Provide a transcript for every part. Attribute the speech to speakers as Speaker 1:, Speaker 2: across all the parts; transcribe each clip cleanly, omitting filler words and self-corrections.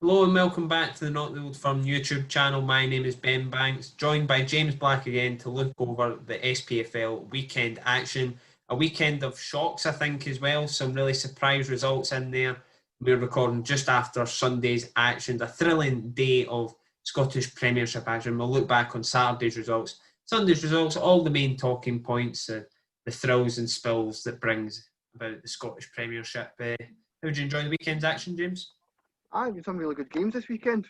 Speaker 1: Hello and welcome back to the Not the Old Firm YouTube channel. My name is Ben Banks, joined by James Black again to look over the SPFL weekend action. A weekend of shocks, I think, as well. Some really surprise results in there. We're recording just after Sunday's action, a thrilling day of Scottish Premiership action. We'll look back on Saturday's results, Sunday's results, all the main talking points, the thrills and spills that brings about the Scottish Premiership. How did you enjoy the weekend's action, James?
Speaker 2: There's some really good games this weekend.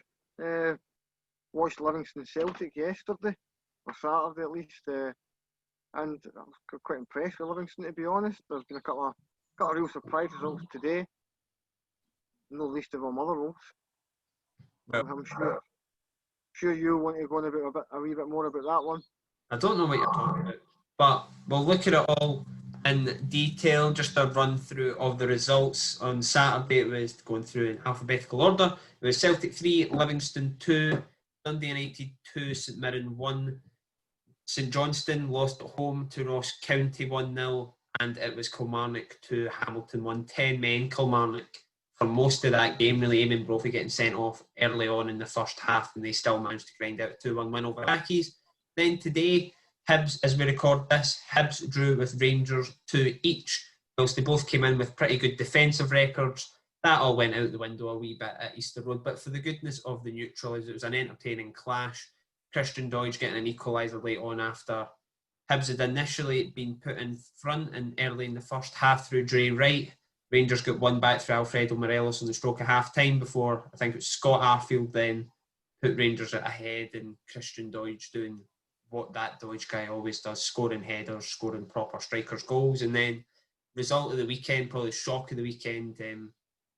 Speaker 2: Watched Livingston Celtic yesterday, or Saturday at least, and I was quite impressed with Livingston, to be honest. There's been a couple of real surprise results today, no least of all Motherwell.
Speaker 1: Well,
Speaker 2: I'm sure you want to go on a wee bit more about that one.
Speaker 1: I don't know what you're talking about, but we'll look at it all in detail. Just a run through of the results. On Saturday, it was going through in alphabetical order. It was Celtic 3, Livingston 2, Dundee United 2, St Mirren 1, St Johnstone lost at home to Ross County 1-0, and it was Kilmarnock 2, Hamilton 1. 10 men, Kilmarnock for most of that game, really. Eamon Brophy getting sent off early on in the first half, and they still managed to grind out a 2-1 win over Accies. Then today, Hibs, as we record this, Hibs drew with Rangers 2 each, whilst they both came in with pretty good defensive records. That all went out the window a wee bit at Easter Road, but for the goodness of the neutrals, it was an entertaining clash. Christian Doidge getting an equaliser late on after Hibs had initially been put in front and early in the first half through Dre Wright. Rangers got one back through Alfredo Morelos on the stroke of half-time before, I think it was Scott Arfield then put Rangers ahead, and Christian Doidge doing what that Doidge guy always does, scoring headers, scoring proper strikers' goals. And then result of the weekend, probably shock of the weekend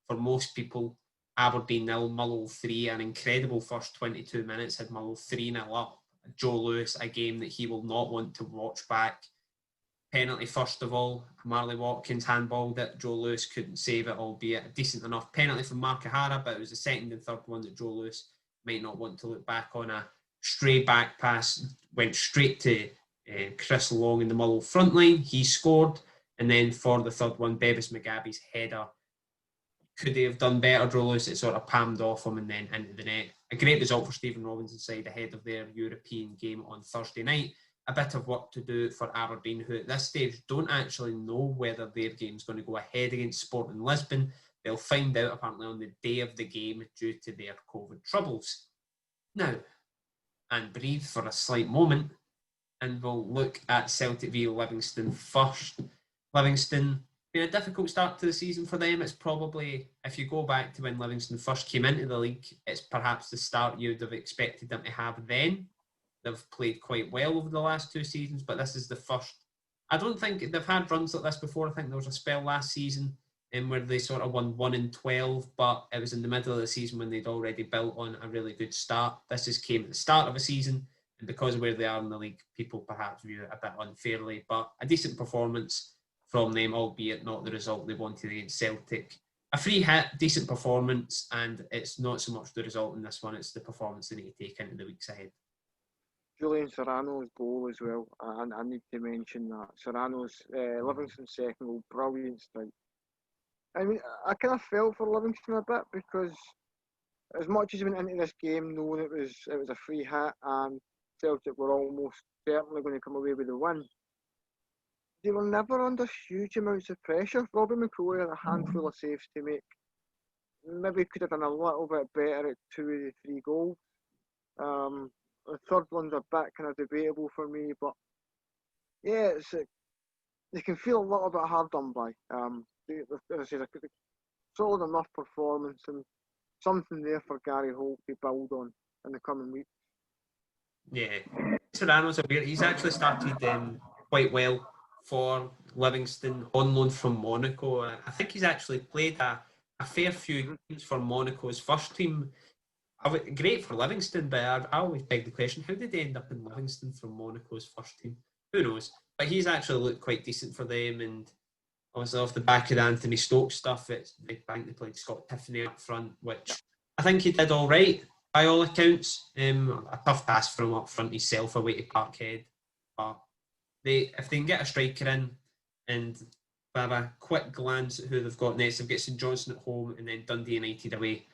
Speaker 1: for most people, Aberdeen 0, Motherwell 3, an incredible first 22 minutes, had Motherwell 3-0 up. Joe Lewis, a game that he will not want to watch back. Penalty first of all, Marley Watkins handballed it, Joe Lewis couldn't save it, albeit a decent enough penalty from Mark O'Hara, but it was the second and third one that Joe Lewis might not want to look back on. A stray back pass went straight to Chris Long in the Motherwell front line. He scored, and then for the third one, Bevis McGabby's header. Could they have done better, Joe Lewis? It sort of palmed off him and then into the net. A great result for Stephen Robinson's side ahead of their European game on Thursday night. A bit of work to do for Aberdeen, who at this stage don't actually know whether their game's going to go ahead against Sporting Lisbon. They'll find out apparently on the day of the game due to their COVID troubles. Now, and breathe for a slight moment, and we'll look at Celtic v Livingston first. Livingston, been a difficult start to the season for them. It's probably, if you go back to when Livingston first came into the league, it's perhaps the start you'd have expected them to have then. They've played quite well over the last two seasons, but this is the first. I don't think they've had runs like this before. I think there was a spell last season where they sort of won 1-12, but it was in the middle of the season when they'd already built on a really good start. This just came at the start of a season, and because of where they are in the league, people perhaps view it a bit unfairly, but a decent performance from them, albeit not the result they wanted against Celtic. A free hit, decent performance, and it's not so much the result in this one, it's the performance they need to take into the weeks ahead.
Speaker 2: Julian Serrano's goal as well, and I need to mention that. Serrano's Livingston's second goal, brilliant strike. I mean, I kind of felt for Livingston a bit because as much as we went into this game knowing it was a free hit and Celtic were almost certainly going to come away with the win, they were never under huge amounts of pressure. Robbie McCrory had a handful of saves to make. Maybe could have done a little bit better at 2 of the 3 goals. The third one's a bit kind of debatable for me, but yeah, they can feel a little bit hard done by. As I said, a solid enough performance and something there for Gary Holt to build on in the coming weeks.
Speaker 1: Yeah, Serrano's a weird. He's actually started quite well for Livingston on loan from Monaco. I think he's actually played a fair few games for Monaco's first team. Great for Livingston, but I always beg the question, how did they end up in Livingston from Monaco's first team? Who knows? But he's actually looked quite decent for them, and obviously off the back of the Anthony Stokes stuff, they played Scott Tiffany up front, which I think he did all right by all accounts. A tough pass from up front himself away to Parkhead, but if they can get a striker in and have a quick glance at who they've got next, they've got St Johnstone at home and then Dundee United away.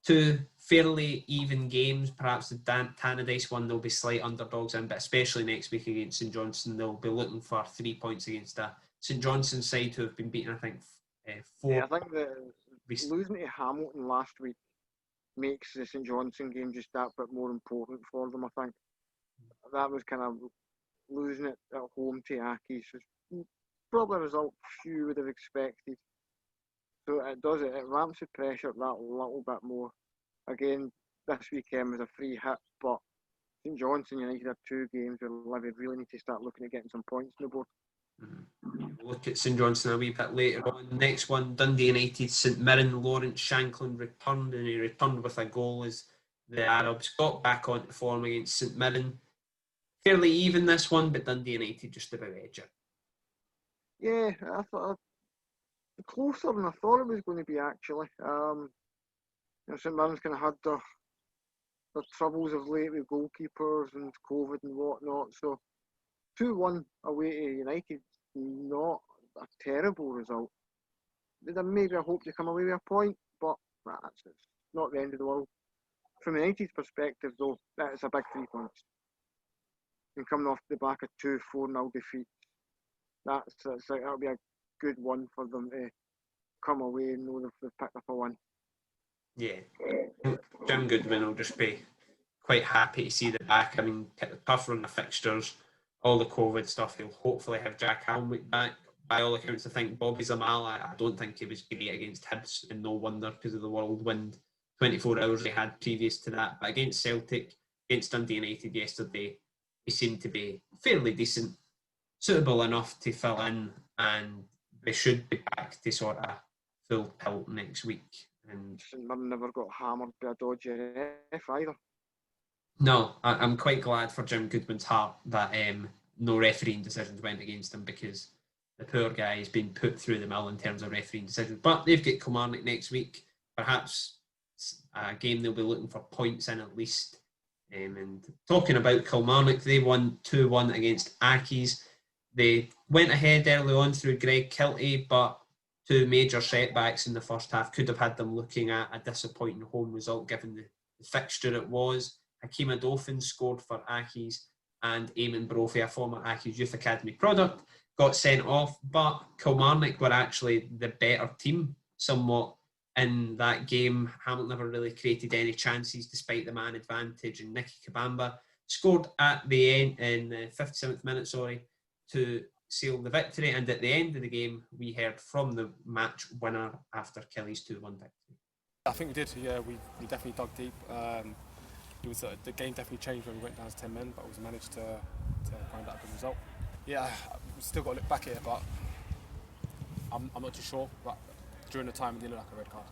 Speaker 1: two fairly even games. Perhaps the Tannadice one, there'll be slight underdogs in, but especially next week against St Johnstone, they'll be looking for 3 points against a St Johnstone side who have been beaten, I think, 4.
Speaker 2: Yeah, I think losing to Hamilton last week makes the St Johnstone game just that bit more important for them, I think. That was kind of losing it at home to Accies. Probably a result few would have expected. So it ramps the pressure up that little bit more. Again, this weekend was a free hit, but St Johnstone United have 2 games where Livy really need to start looking at getting some points on the board.
Speaker 1: We'll look at St Johnstone a wee bit later on. Next one, Dundee United, St Mirren. Lawrence Shankland returned, and he returned with a goal as the Arabs got back onto form against St Mirren. Fairly even this one, but Dundee United just about edge it.
Speaker 2: Yeah, I thought closer than I thought it was going to be actually. St Mirren's kind of had their troubles of late with goalkeepers and COVID and whatnot. So 2-1 away to United, not a terrible result. Maybe I hope to come away with a point, but it's not the end of the world. From United's perspective, though, that's a big 3 points. And coming off the back of 2 4-0 defeats, that'll be a good one for them to come away and know they've picked up a win.
Speaker 1: Yeah, Jim Goodwin will just be quite happy to see the back. I mean, tougher on the fixtures, all the COVID stuff. He'll hopefully have Jack Alnwick back. By all accounts, I think Bobby Zamal, I don't think he was great against Hibs, and no wonder because of the whirlwind 24 hours they had previous to that. But against Celtic, against Dundee United yesterday, he seemed to be fairly decent, suitable enough to fill in, and they should be back to sort of full tilt next week. And
Speaker 2: St Mirren never got hammered by a dodgy ref either.
Speaker 1: No, I'm quite glad for Jim Goodwin's heart that no refereeing decisions went against him, because the poor guy has been put through the mill in terms of refereeing decisions. But they've got Kilmarnock next week. Perhaps a game they'll be looking for points in at least. And talking about Kilmarnock, they won 2-1 against Accies. They went ahead early on through Greg Kiltie, but 2 major setbacks in the first half could have had them looking at a disappointing home result given the fixture it was. Hakima Dauphin scored for Accies, and Eamon Brophy, a former Accies Youth Academy product, got sent off, but Kilmarnock were actually the better team somewhat in that game. Hamilton never really created any chances despite the man advantage, and Nicke Kabamba scored at the end in the 57th minute, to seal the victory. And at the end of the game, we heard from the match winner after Kelly's 2-1 victory.
Speaker 3: I think we did. Yeah, we definitely dug deep. The game definitely changed when we went down to 10 men, but we managed to grind out a good result. Yeah, we've still got to look back at it, but I'm not too sure. But during the time, it did look like a red card.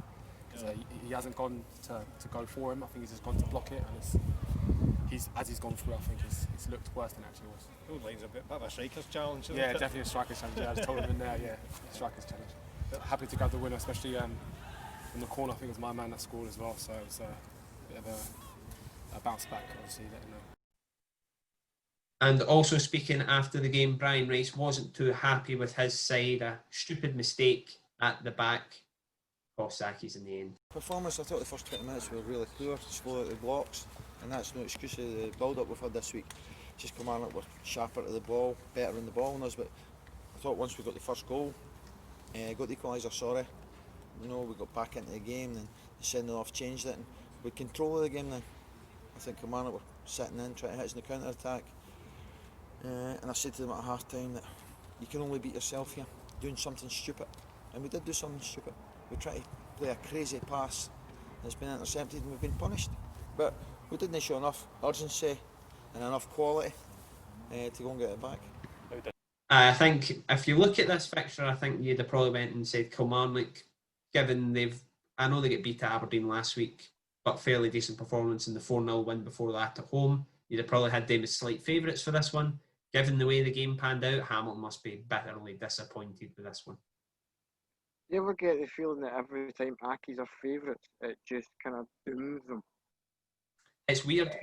Speaker 3: He hasn't gone to go for him. I think he's just gone to block it, and as he's gone through, I think it's looked worse than it actually was.
Speaker 4: Those lines a bit of a striker's challenge.
Speaker 3: Yeah, definitely a striker's challenge. Yeah, I just told him in there. Yeah, striker's challenge. Happy to grab the winner, especially in the corner. I think it was my man that scored as well, so it was a bit of a bounce back, obviously.
Speaker 1: And also speaking after the game, Brian Rice wasn't too happy with his side. A stupid mistake at the back cost Accies in the end.
Speaker 5: Performance, I thought the first 20 minutes were really poor, slow out the blocks, and that's no excuse of the build-up we've had this week. Just Kilmarnock were sharper to the ball, better in the ball than us, but I thought once we got the first goal, got the equaliser, we got back into the game, and the sending off changed it, and we control the game then. I think Kilmarnock were sitting in, trying to hit us in the counter-attack, and I said to them at half-time that you can only beat yourself here, doing something stupid, and we did do something stupid. We tried to play a crazy pass, and it's been intercepted, and we've been punished, but we didn't show enough urgency and enough quality to go and get it back.
Speaker 1: I think if you look at this fixture, I think you'd have probably went and said Kilmarnock, given I know they get beat at Aberdeen last week, but fairly decent performance in the 4-0 win before that at home. You'd have probably had them as slight favourites for this one. Given the way the game panned out, Hamilton must be bitterly disappointed with this one.
Speaker 2: You ever get the feeling that every time Accies are favourites, it just kind of dooms them?
Speaker 1: It's weird.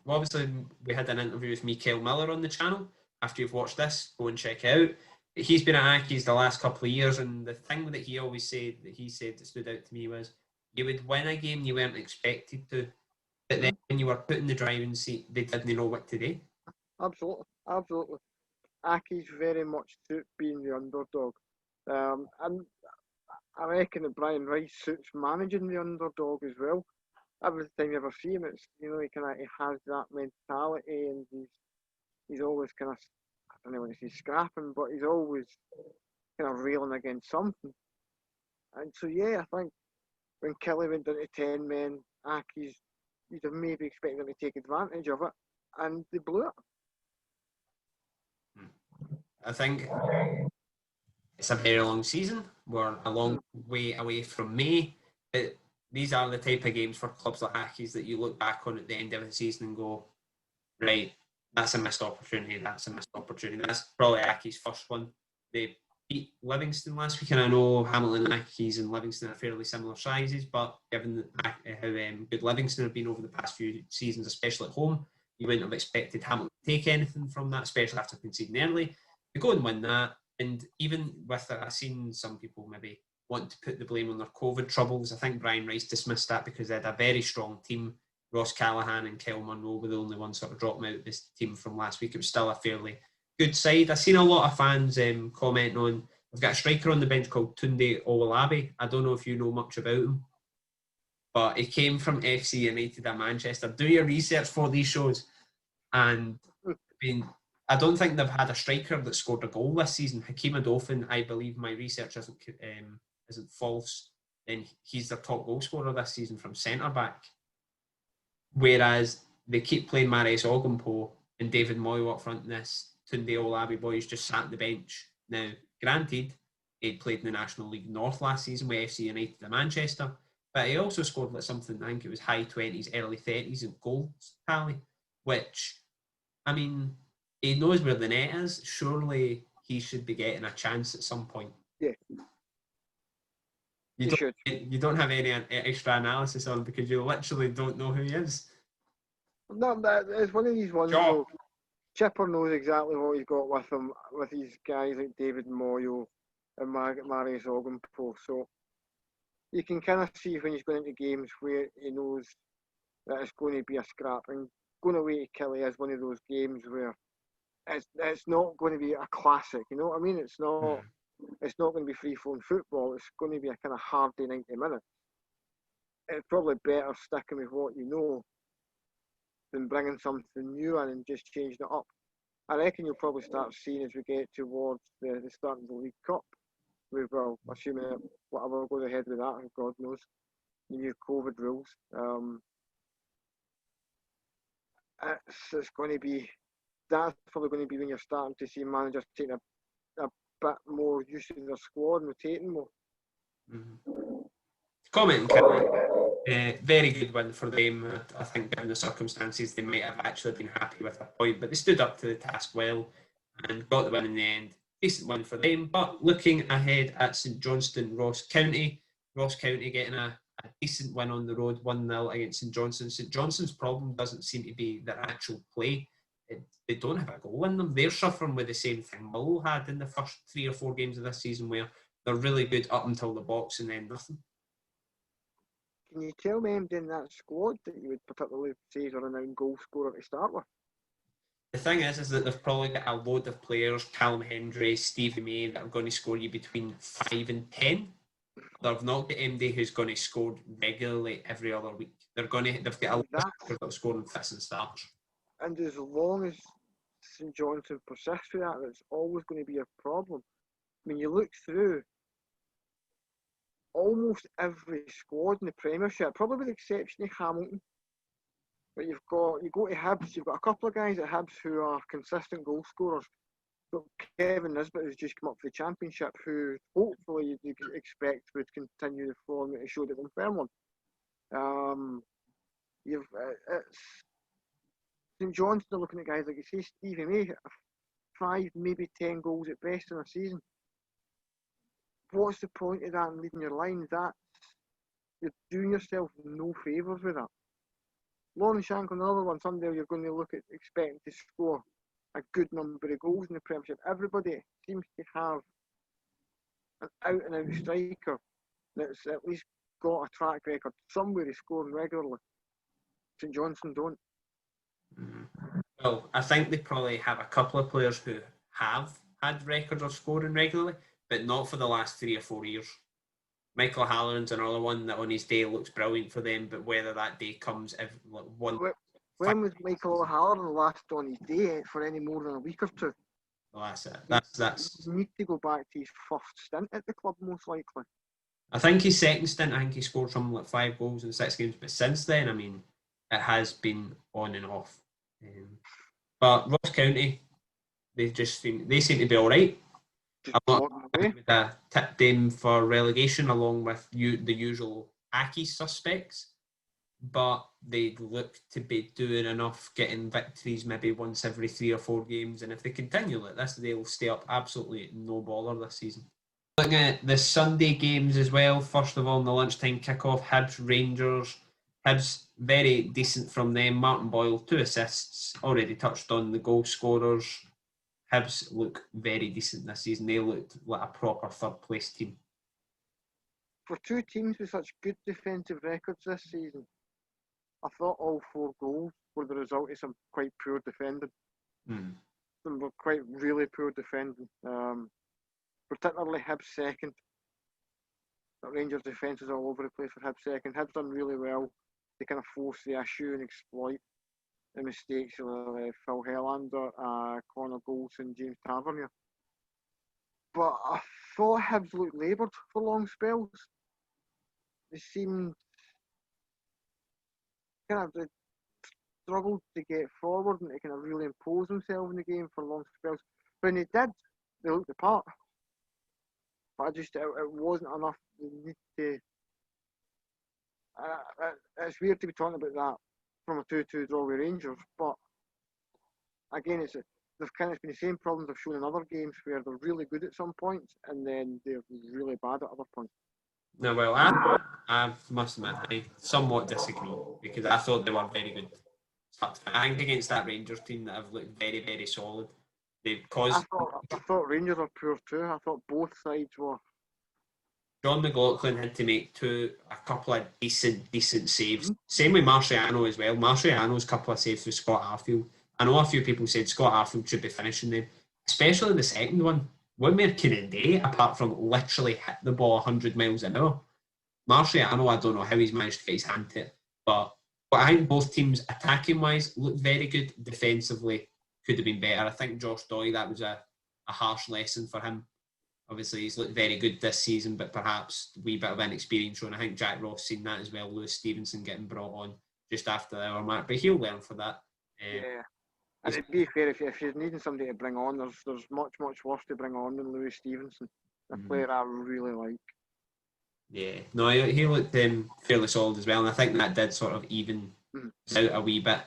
Speaker 1: Obviously, we had an interview with Mikael Miller on the channel. After you've watched this, go and check it out. He's been at Accies the last couple of years, and the thing that he always said, that stood out to me was, you would win a game you weren't expected to, but then when you were put in the driving seat, they didn't know what to do.
Speaker 2: Absolutely, absolutely. Accies very much suit being the underdog. And I reckon that Brian Rice suits managing the underdog as well. Every time you ever see him, it's he has that mentality, and he's always kind of, I don't know when he's scrapping, but he's always kind of railing against something. And so yeah, I think when Kelly went down to 10 men, Accies, you'd have maybe expected them to take advantage of it, and they blew it.
Speaker 1: I think it's a very long season. We're a long way away from May. But these are the type of games for clubs like Accies that you look back on at the end of the season and go, right, that's a missed opportunity. That's a missed opportunity. That's probably Accies' first one. They beat Livingston last week, and I know Hamilton, Accies, and Livingston are fairly similar sizes, but given how good Livingston have been over the past few seasons, especially at home, you wouldn't have expected Hamilton to take anything from that, especially after conceding early. They go and win that, and even with that, I've seen some people maybe want to put the blame on their COVID troubles. I think Brian Rice dismissed that because they had a very strong team. Ross Callaghan and Kyle Munro were the only ones sort of dropping out of this team from last week. It was still a fairly good side. I've seen a lot of fans commenting on, we've got a striker on the bench called Tunde Owolabi. I don't know if you know much about him, but he came from FC United at Manchester. Do your research for these shows. And I don't think they've had a striker that scored a goal this season. Hakeem Adofin, I believe my research isn't false, then he's their top goal scorer this season from centre-back. Whereas they keep playing Marius Ogumpo and David Moyo up front in this. Tunde Owolabi boys just sat on the bench. Now, granted, he played in the National League North last season with FC United of Manchester, but he also scored like something, I think it was high 20s, early 30s in goals tally, which, I mean, he knows where the net is. Surely he should be getting a chance at some point.
Speaker 2: Yeah.
Speaker 1: You don't have any extra analysis on him because you literally don't know who he is.
Speaker 2: No, it's one of these ones where Chipper knows exactly what he's got with him, with these guys like David Moyo and Marius Ogumpo. So you can kind of see when he's going into games where he knows that it's going to be a scrap. And going away to Kelly is one of those games where it's not going to be a classic. You know what I mean? It's not. It's not going to be free-flowing football. It's going to be a kind of hardy 90 minutes. It's probably better sticking with what you know than bringing something new in and just changing it up. I reckon you'll probably start seeing as we get towards the start of the League Cup. We will, assuming that whatever goes ahead with that, and God knows, the new COVID rules. It's going to be, that's probably going to be when you're starting to see managers taking a bit more use of their squad and rotating more.
Speaker 1: Comment, very good win for them. I think given the circumstances, they might have actually been happy with a point, but they stood up to the task well and got the win in the end. Decent win for them. But looking ahead at St Johnstone, Ross County getting a decent win on the road, 1-0 against St Johnstone. St Johnstone's problem doesn't seem to be their actual play. They don't have a goal in them. They're suffering with the same thing Mull had in the first 3 or 4 games of this season, where they're really good up until the box and then nothing.
Speaker 2: Can you tell me anything in that squad that you would particularly say is a renowned goal scorer to start with?
Speaker 1: The thing is that they've probably got a load of players, Callum Hendry, Stevie May, that are going to score you between 5 and 10. They've not got MD who's going to score regularly every other week. They've got a lot of players that are scoring fits and starts.
Speaker 2: And as long as St Johnstone persists with that, it's always going to be a problem. I mean, you look through almost every squad in the Premiership, probably with the exception of Hamilton. But you go to Hibs, you've got a couple of guys at Hibs who are consistent goal scorers. But Kevin Nisbet has just come up for the Championship, who hopefully you expect would continue the form that he showed at Dunfermline. St Johnstone are looking at guys like you say, Stevie May, 5, maybe 10 goals at best in a season. What's the point of that in leading your line? You're doing yourself no favours with that. Lauren Shankland, another one, someday you're going to look at expecting to score a good number of goals in the Premiership. Everybody seems to have an out-and-out striker that's at least got a track record somewhere he's scoring regularly. St Johnstone don't.
Speaker 1: Well, I think they probably have a couple of players who have had records of scoring regularly, but not for the last 3 or 4 years. Michael Halloran's another one that on his day looks brilliant for them, but whether that day comes every, one.
Speaker 2: When was Michael O'Halloran last on his day for any more than a week or two?
Speaker 1: Well, that's it. That's.
Speaker 2: You need to go back to his first stint at the club, most likely.
Speaker 1: I think his second stint, I think he scored something like 5 goals in 6 games, but since then, I mean, it has been on and off. But Ross County, they seem to be all right.
Speaker 2: Just
Speaker 1: I'm
Speaker 2: walking
Speaker 1: not
Speaker 2: away.
Speaker 1: would have tipped them for relegation along with the usual Accies suspects, but they look to be doing enough, getting victories maybe once every 3 or 4 games, and if they continue like this, they'll stay up absolutely no bother this season. Looking at the Sunday games as well, first of all, in the lunchtime kickoff, Hibs Rangers. Hibs, very decent from them. Martin Boyle, 2 assists. Already touched on the goal scorers. Hibs look very decent this season. They looked like a proper third place team.
Speaker 2: For 2 teams with such good defensive records this season, I thought all 4 goals were the result of some quite poor defending. Some were quite really poor defending. Particularly Hibs second. But Rangers defence is all over the place for Hibs second. Hibs done really well. They kind of force the issue and exploit the mistakes of Phil Helander, Connor Goldson, James Tavernier. But I thought Hibs looked laboured for long spells. They seemed they struggled to get forward and to kind of really impose themselves in the game for long spells. When they did, they looked the part. But it wasn't enough. They need to. It's weird to be talking about that from a 2-2 draw with Rangers, but again, they've kind of been the same problems they've shown in other games where they're really good at some points and then they're really bad at other points.
Speaker 1: No, well, I must admit, I somewhat disagree because I thought they were very good. I think against that Rangers team that have looked very, very solid. They've caused.
Speaker 2: I thought Rangers were poor too. I thought both sides were.
Speaker 1: John McLaughlin had to make a couple of decent saves. Same with Marciano as well. Marciano's couple of saves with Scott Arfield. I know a few people said Scott Arfield should be finishing them, especially the second one. What more can he do apart from literally hit the ball 100 miles an hour? Marciano, I don't know how he's managed to get his hand to it, but I think both teams, attacking wise, looked very good. Defensively, could have been better. I think Josh Doyle, that was a harsh lesson for him. Obviously, he's looked very good this season, but perhaps a wee bit of inexperience shown. I think Jack Ross seen that as well. Lewis Stevenson getting brought on just after the hour mark, but he'll learn for that.
Speaker 2: Yeah. And to be fair, if you're needing somebody to bring on, there's much worse to bring on than Lewis Stevenson, a player I really like.
Speaker 1: Yeah, no, he looked fairly solid as well, and I think that did sort of even out a wee bit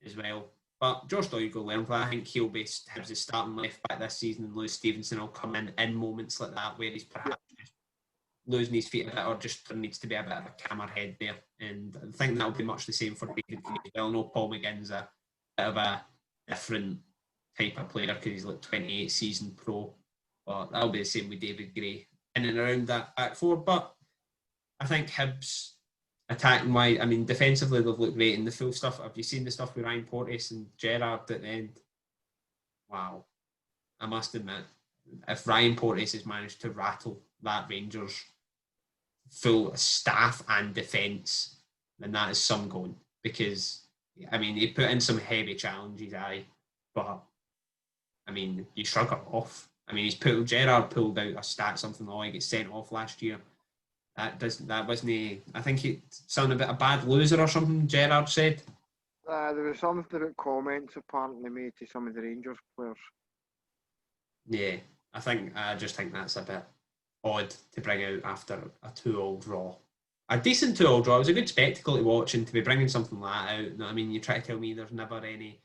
Speaker 1: as well. But Josh Doyle will learn for that. I think he'll be Hibs' starting left back this season, and Lewis Stevenson will come in moments like that where he's perhaps just losing his feet a bit, or just there needs to be a bit of a camera head there. And I think that'll be much the same for David Gray as well. I know Paul McGinn's a bit of a different type of player because he's like 28 season pro, but that'll be the same with David Gray in and around that back four. But I think Hibs attacking wise, I mean defensively they've looked great, and the full stuff. Have you seen the stuff with Ryan Porteous and Gerrard at the end? Wow, I must admit, if Ryan Porteous has managed to rattle that Rangers full staff and defence, then that is some going, because I mean he put in some heavy challenges, but I mean you shrug it off. I mean Gerrard pulled out a stat something like he gets sent off last year. That wasn't. I think it sounded a bit a bad loser or something. Gerrard said.
Speaker 2: There was something about comments apparently made to some of the Rangers players.
Speaker 1: Yeah, I just think that's a bit odd to bring out after a 2-2 draw. A decent 2-2 draw. It was a good spectacle to watch, and to be bringing something like that out. You know what I mean, you try to tell me there's never any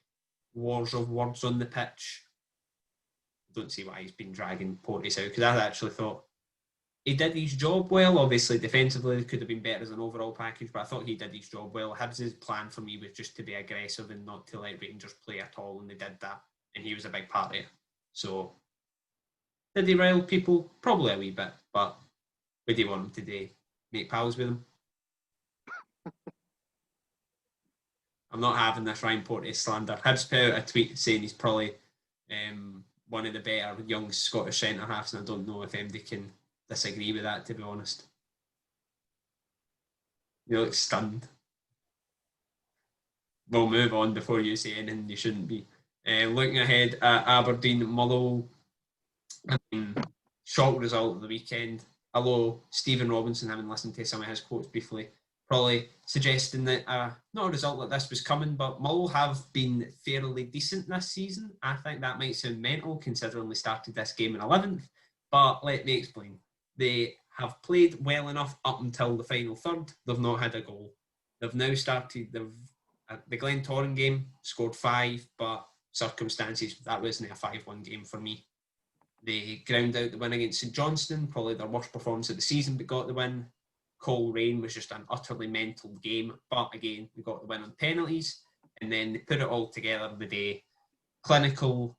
Speaker 1: wars of words on the pitch. I don't see why he's been dragging Porteous out, because I actually thought he did his job well. Obviously, defensively, it could have been better as an overall package, but I thought he did his job well. Hibs' plan for me was just to be aggressive and not to let Rangers play at all, and they did that, and he was a big part of it. So, did he rile people? Probably a wee bit, but would he want him to make pals with him? I'm not having this Ryan Porteous slander. Hibs put out a tweet saying he's probably one of the better young Scottish centre halves, and I don't know if anybody can disagree with that, to be honest. You look stunned. We'll move on before you say anything you shouldn't be. Looking ahead at Aberdeen Motherwell, shock result of the weekend. Although Stephen Robinson, having listened to some of his quotes briefly, probably suggesting that not a result like this was coming, but Motherwell have been fairly decent this season. I think that might sound mental considering they started this game in 11th, but let me explain. They have played well enough up until the final third. They've not had a goal. They've now started the Glentoran game, scored 5, but circumstances, that wasn't a 5-1 game for me. They ground out the win against St Johnstone, probably their worst performance of the season, but got the win. Coleraine was just an utterly mental game, but again, we got the win on penalties, and then they put it all together the day. Clinical,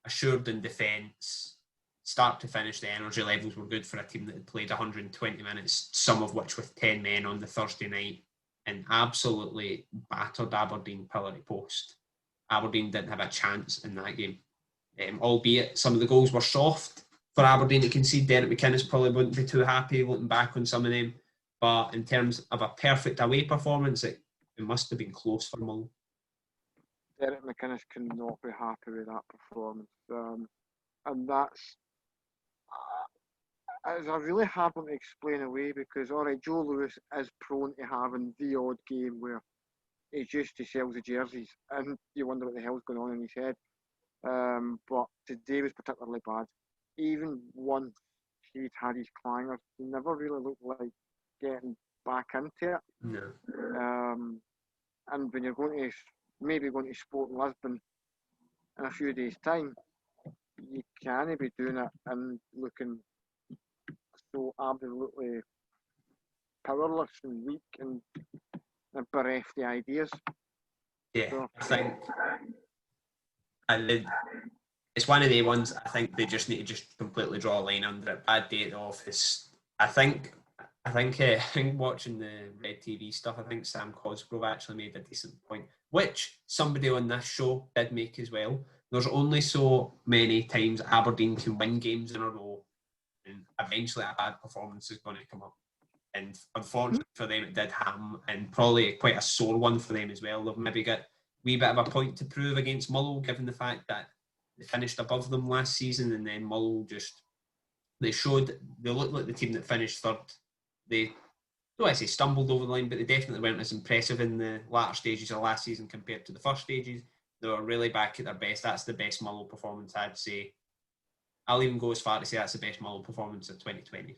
Speaker 1: assured in defence, start to finish, the energy levels were good for a team that had played 120 minutes, some of which with 10 men on the Thursday night, and absolutely battered Aberdeen pillar to post. Aberdeen didn't have a chance in that game. Albeit some of the goals were soft for Aberdeen to concede. Derek McInnes probably wouldn't be too happy looking back on some of them. But in terms of a perfect away performance, it must have been close for Mull.
Speaker 2: Derek McInnes cannot be happy with that performance. And that's it's a really hard one to explain away because, all right, Joe Lewis is prone to having the odd game where he just sells the jerseys and you wonder what the hell's going on in his head. But today was particularly bad. Even once he'd had his clangers, he never really looked like getting back into it.
Speaker 1: No.
Speaker 2: And when you're going to Sporting Lisbon in a few days' time, you can't be doing it and looking so absolutely powerless and weak and bereft of ideas.
Speaker 1: Yeah,
Speaker 2: So,
Speaker 1: I think it's one of the ones I think they just need to just completely draw a line under it. Bad day at the office. I think watching the Red TV stuff, I think Sam Cosgrove actually made a decent point, which somebody on this show did make as well. There's only so many times Aberdeen can win games in a row, and eventually a bad performance is going to come up. And unfortunately for them, it did happen, and probably quite a sore one for them as well. They've maybe got a wee bit of a point to prove against Mull, given the fact that they finished above them last season, and then Mull they looked like the team that finished third. They, don't I say stumbled over the line, but they definitely weren't as impressive in the latter stages of last season compared to the first stages. They were really back at their best. That's the best Mull performance, I'd say. I'll even go as far to say that's the best Mull performance of 2020.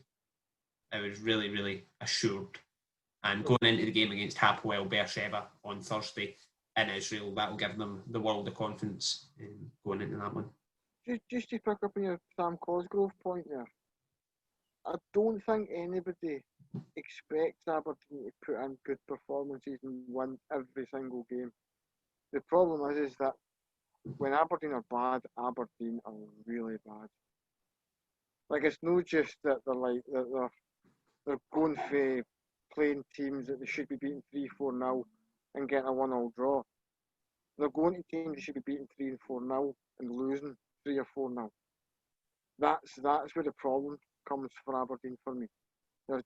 Speaker 1: I was really, really assured. And going into the game against Hapoel Beersheba on Thursday in Israel, that'll give them the world of confidence going into that one.
Speaker 2: Just to pick up on your Sam Cosgrove point there, I don't think anybody expects Aberdeen to put in good performances and win every single game. The problem is that when Aberdeen are bad, Aberdeen are really bad. Like, it's not just that they're going for playing teams that they should be beating 3-4-0 and getting a 1-1 draw. They're going to teams they should be beating 3-4-0 and losing 3 or 4-0. That's where the problem comes for Aberdeen for me. They're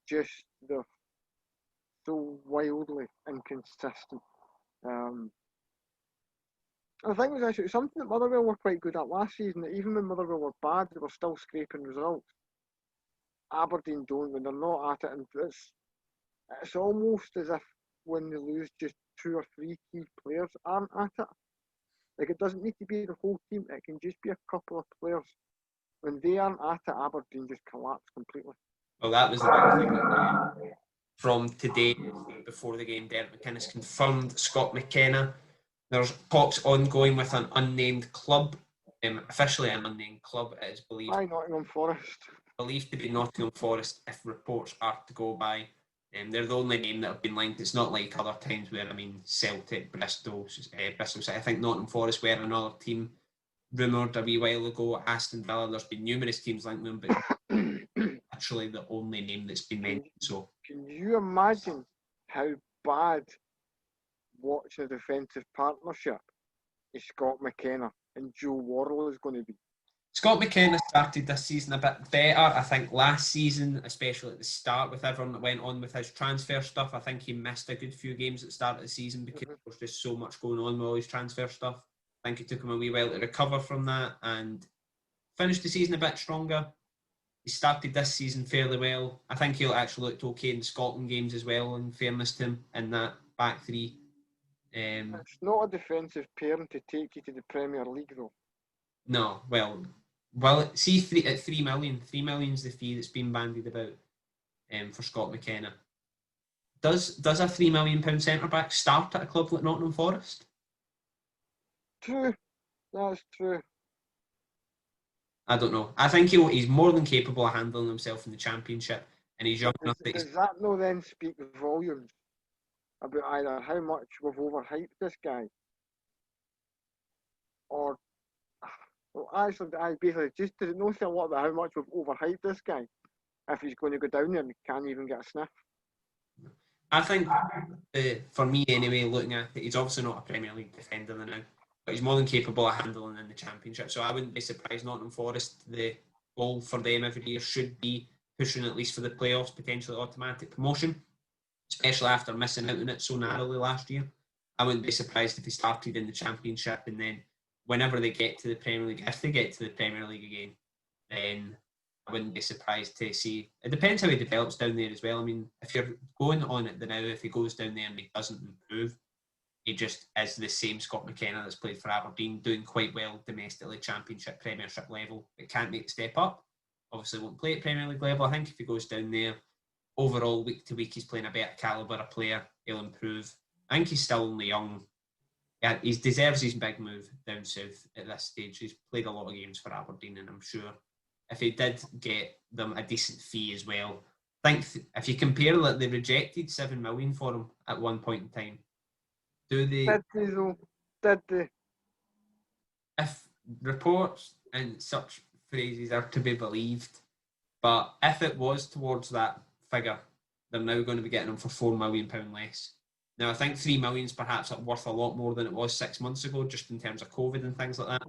Speaker 2: so wildly inconsistent. I think it was actually something that Motherwell were quite good at last season, that even when Motherwell were bad, they were still scraping results. Aberdeen don't, when they're not at it, and it's almost as if when they lose, just 2 or 3 key players aren't at it. Like, it doesn't need to be the whole team, it can just be a couple of players. When they aren't at it, Aberdeen just collapse completely.
Speaker 1: Well, that was the big thing from today, before the game. Derek McInnes confirmed Scott McKenna. There's talks ongoing with an unnamed club, officially an unnamed club. It is believed
Speaker 2: Nottingham Forest.
Speaker 1: Believed to be Nottingham Forest if reports are to go by. They're the only name that have been linked. It's not like other times where, Celtic, Bristol City. I think Nottingham Forest were another team rumoured a wee while ago. Aston Villa, there's been numerous teams linked them, but actually the only name that's been mentioned. So,
Speaker 2: can you imagine how bad watching a defensive partnership is Scott McKenna and Joe Worrell is going to be.
Speaker 1: Scott McKenna started this season a bit better. I think last season, especially at the start with everyone that went on with his transfer stuff, I think he missed a good few games at the start of the season because there was just so much going on with all his transfer stuff. I think it took him a wee while to recover from that and finished the season a bit stronger. He started this season fairly well. I think he'll actually looked okay in the Scotland games as well, in fairness to him, in that back three.
Speaker 2: It's not a defensive pairing to take you to the Premier League, though.
Speaker 1: No, well, see, at 3 million. 3 million's the fee that's been bandied about for Scott McKenna. Does a £3 million centre back start at a club like Nottingham Forest?
Speaker 2: True, that's true.
Speaker 1: I don't know. I think he's more than capable of handling himself in the Championship, and he's young enough that
Speaker 2: Does that no then speak volumes about either how much we've overhyped this guy, or well, actually, I basically just does it not say a lot about how much we've overhyped this guy if he's going to go down there and can't even get a sniff?
Speaker 1: I think, for me anyway, looking at it, he's obviously not a Premier League defender now, but he's more than capable of handling in the Championship. So I wouldn't be surprised Nottingham Forest, the goal for them every year should be pushing at least for the playoffs, potentially automatic promotion, especially after missing out on it so narrowly last year. I wouldn't be surprised if he started in the Championship and then whenever they get to the Premier League, if they get to the Premier League again, then I wouldn't be surprised to see. It depends how he develops down there as well. I mean, if you're going on it now, if he goes down there and he doesn't improve, he just is the same Scott McKenna that's played for Aberdeen, doing quite well domestically, Championship, Premiership level, but can't make the step up. Obviously won't play at Premier League level. I think if he goes down there, overall, week to week, he's playing a better calibre of player. He'll improve. I think he's still only young. Yeah, he deserves his big move down south at this stage. He's played a lot of games for Aberdeen, and I'm sure if he did get them a decent fee as well, I think if you compare that, they rejected 7 million for him at one point in time. Do they?
Speaker 2: Did they though? Did they?
Speaker 1: If reports and such phrases are to be believed, but if it was towards that figure, they're now going to be getting him for £4 million less. Now, I think 3 million is perhaps worth a lot more than it was 6 months ago, just in terms of COVID and things like that,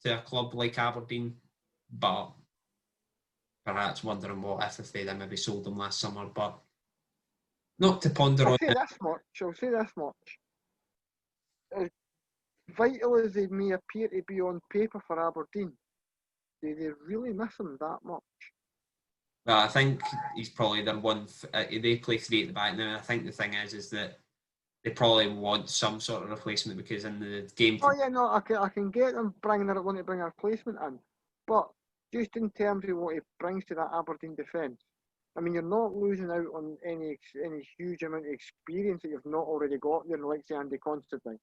Speaker 1: to a club like Aberdeen. But perhaps wondering what if they'd maybe sold them last summer. But not to ponder on it.
Speaker 2: I'll say this much. As vital as they may appear to be on paper for Aberdeen, do they really miss him that much?
Speaker 1: Well, I think he's probably their one. They play 3 at the back now, and I think the thing is that they probably want some sort of replacement because in the game.
Speaker 2: Oh yeah, no, I can get them wanting to bring a replacement in, but just in terms of what he brings to that Aberdeen defence, I mean, you're not losing out on any huge amount of experience that you've not already got there, like say Andy Constantine.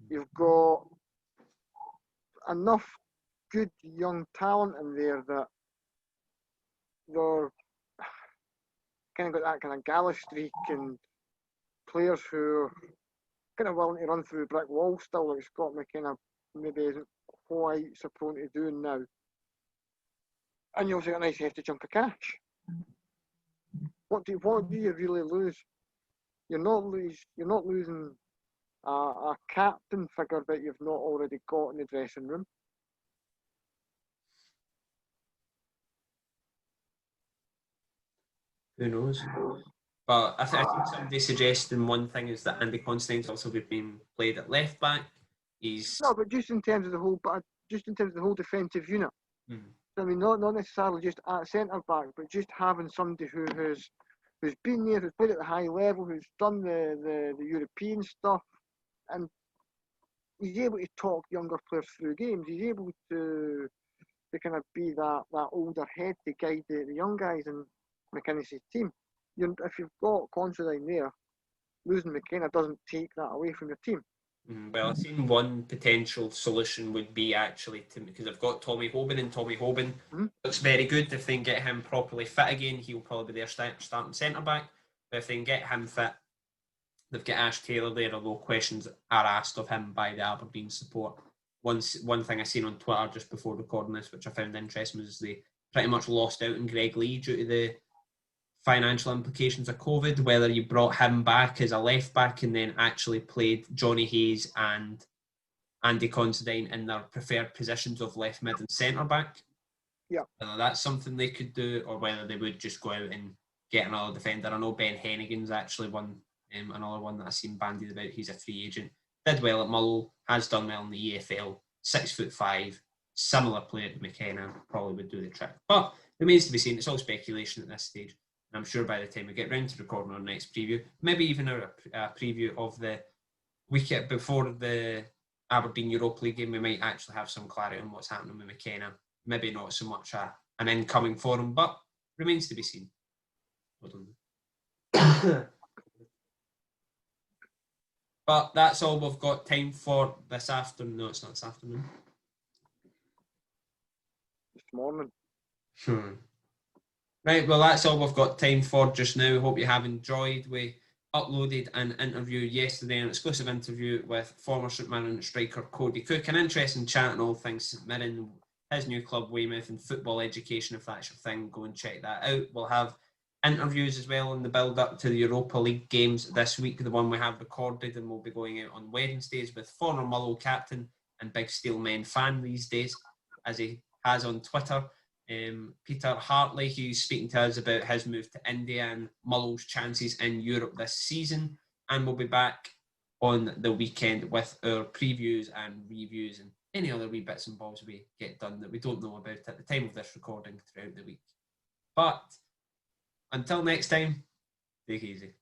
Speaker 2: You've got enough good young talent in there that they're kind of got that kind of gala streak and players who are kind of willing to run through brick walls still, like Scott McKenna maybe isn't quite so prone to doing now. And you also got a nice hefty chunk of cash. What do you really lose? You're not losing a captain figure that you've not already got in the dressing room.
Speaker 1: Who knows? But I think somebody suggesting one thing is that Andy Constantine's also been played at left back.
Speaker 2: No, but just in terms of the whole defensive unit. I mean, not necessarily just at centre back, but just having somebody who's been there, who's played at the high level, who's done the European stuff, and he's able to talk younger players through games. He's able to kind of be that older head to guide the young guys in McInnes' team. If you've got Considine there, losing McKenna doesn't take that away from your team.
Speaker 1: Well, I've seen one potential solution would be actually because I've got Tommy Hoban, and Tommy Hoban looks very good. If they can get him properly fit again, he'll probably be their starting centre back. But if they can get him fit, they've got Ash Taylor there, although questions are asked of him by the Aberdeen support. One thing I seen on Twitter just before recording this, which I found interesting, was they pretty much lost out on Greg Lee due to the financial implications of COVID, whether you brought him back as a left back and then actually played Johnny Hayes and Andy Considine in their preferred positions of left mid and centre back.
Speaker 2: Yeah.
Speaker 1: Whether that's something they could do, or whether they would just go out and get another defender. I know Ben Hennigan's actually another one that I've seen bandied about. He's a free agent. Did well at Mull, has done well in the EFL. 6'5", similar player to McKenna, probably would do the trick. But remains to be seen. It's all speculation at this stage. And I'm sure by the time we get round to recording our next preview, maybe even a preview of the weekend before the Aberdeen Europa League game, we might actually have some clarity on what's happening with McKenna. Maybe not so much an incoming for him, but remains to be seen. But that's all we've got time for this afternoon. No, it's not this afternoon.
Speaker 2: This morning.
Speaker 1: Right, well, that's all we've got time for just now. Hope you have enjoyed. We uploaded an interview yesterday, an exclusive interview with former St Mirren striker Cody Cook. An interesting chat on all things St Mirren, his new club Weymouth, and football education. If that's your thing, go and check that out. We'll have interviews as well in the build-up to the Europa League games this week, the one we have recorded, and we'll be going out on Wednesdays with former Mull captain and big Steelmen fan these days, as he has on Twitter, Peter Hartley, who's speaking to us about his move to India and Mull's chances in Europe this season. And we'll be back on the weekend with our previews and reviews and any other wee bits and bobs we get done that we don't know about at the time of this recording throughout the week. But until next time, take it easy.